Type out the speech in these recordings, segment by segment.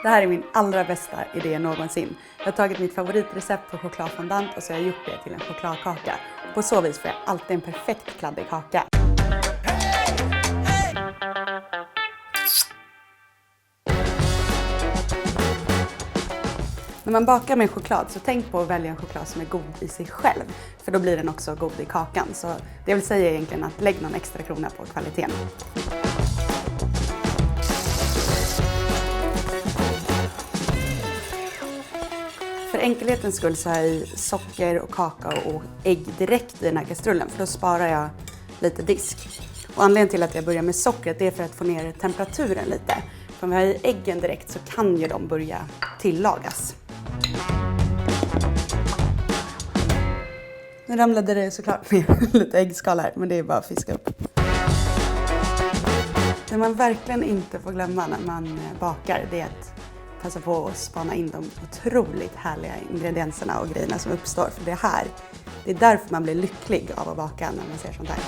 Det här är min allra bästa idé någonsin. Jag har tagit mitt favoritrecept på chokladfondant och så har jag gjort det till en chokladkaka. På så vis får jag alltid en perfekt kladdig kaka. När man bakar med choklad så tänk på att välja en choklad som är god i sig själv. För då blir den också god i kakan. Så det jag vill säga är egentligen att lägg någon extra krona på kvaliteten. För enkelhetens skull så har jag i socker och kakao och ägg direkt i den här kastrullen. För då sparar jag lite disk. Och anledningen till att jag börjar med sockret är för att få ner temperaturen lite. För om vi har i äggen direkt så kan ju de börja tillagas. Nu ramlade det såklart ner lite äggskal här, men det är bara att fiska upp. Det man verkligen inte får glömma när man bakar, det är att passa på att spana in de otroligt härliga ingredienserna och grejerna som uppstår. För det är därför man blir lycklig av att baka när man ser sånt här.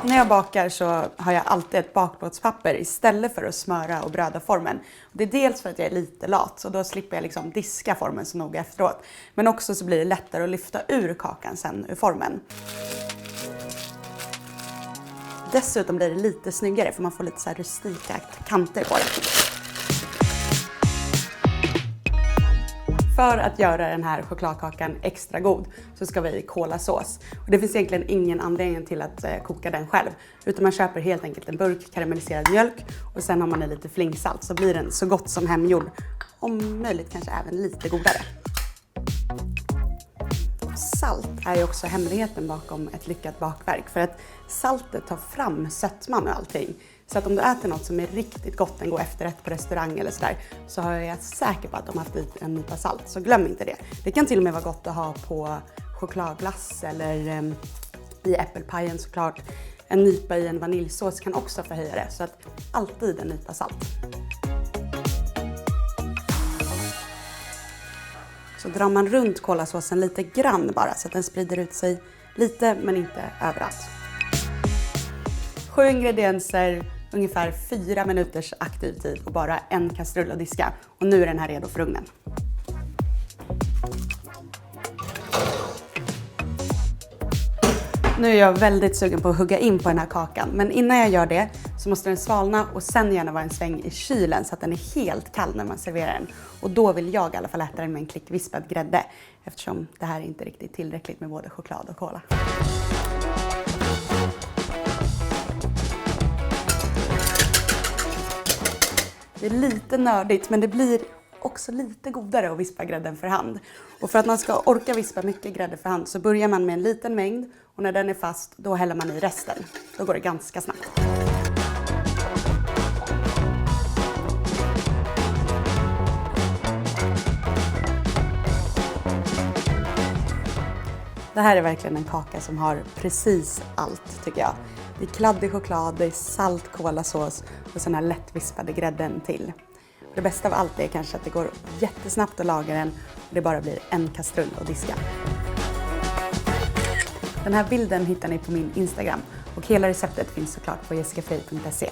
När jag bakar så har jag alltid ett bakplåtspapper istället för att smöra och bröda formen. Det är dels för att jag är lite lat, så då slipper jag liksom diska formen så noga efteråt. Men också så blir det lättare att lyfta ur kakan sen ur formen. Dessutom blir det lite snyggare för man får lite så här rustika kanter på det. För att göra den här chokladkakan extra god så ska vi i kolasås. Och det finns egentligen ingen anledning till att koka den själv. Utan man köper helt enkelt en burk karamelliserad mjölk och sen har man i lite flingsalt så blir den så gott som hemgjord. Om möjligt kanske även lite godare. Salt är ju också hemligheten bakom ett lyckat bakverk. För att saltet tar fram sötman och allting. Så att om du äter något som är riktigt gott, en god efterrätt på restaurang eller sådär, så har jag säker på att de har haft i en nypa salt. Så glöm inte det. Det kan till och med vara gott att ha på chokladglass eller i äppelpajen såklart. En nypa i en vaniljsås kan också förhöja det. Så att alltid en nypa salt. Så drar man runt kolasåsen lite grann bara så att den sprider ut sig lite men inte överallt. 7 ingredienser, ungefär 4 minuters aktiv tid och bara en kastrull att diska. Och nu är den här redo för ugnen. Nu är jag väldigt sugen på att hugga in på den här kakan. Men innan jag gör det så måste den svalna och sen gärna vara en sväng i kylen så att den är helt kall när man serverar den. Och då vill jag i alla fall äta den med en klick vispad grädde. Eftersom det här är inte riktigt tillräckligt med både choklad och kola. Det är lite nördigt men det blir också lite godare att vispa grädden för hand. Och för att man ska orka vispa mycket grädde för hand så börjar man med en liten mängd och när den är fast då häller man i resten. Då går det ganska snabbt. Det här är verkligen en kaka som har precis allt tycker jag. Det är kladdig choklad, det är salt kolasås och sån här lättvispade grädden till. Det bästa av allt är kanske att det går jättesnabbt att laga den och det bara blir en kastrull att diska. Den här bilden hittar ni på min Instagram och hela receptet finns såklart på jessicafrey.se.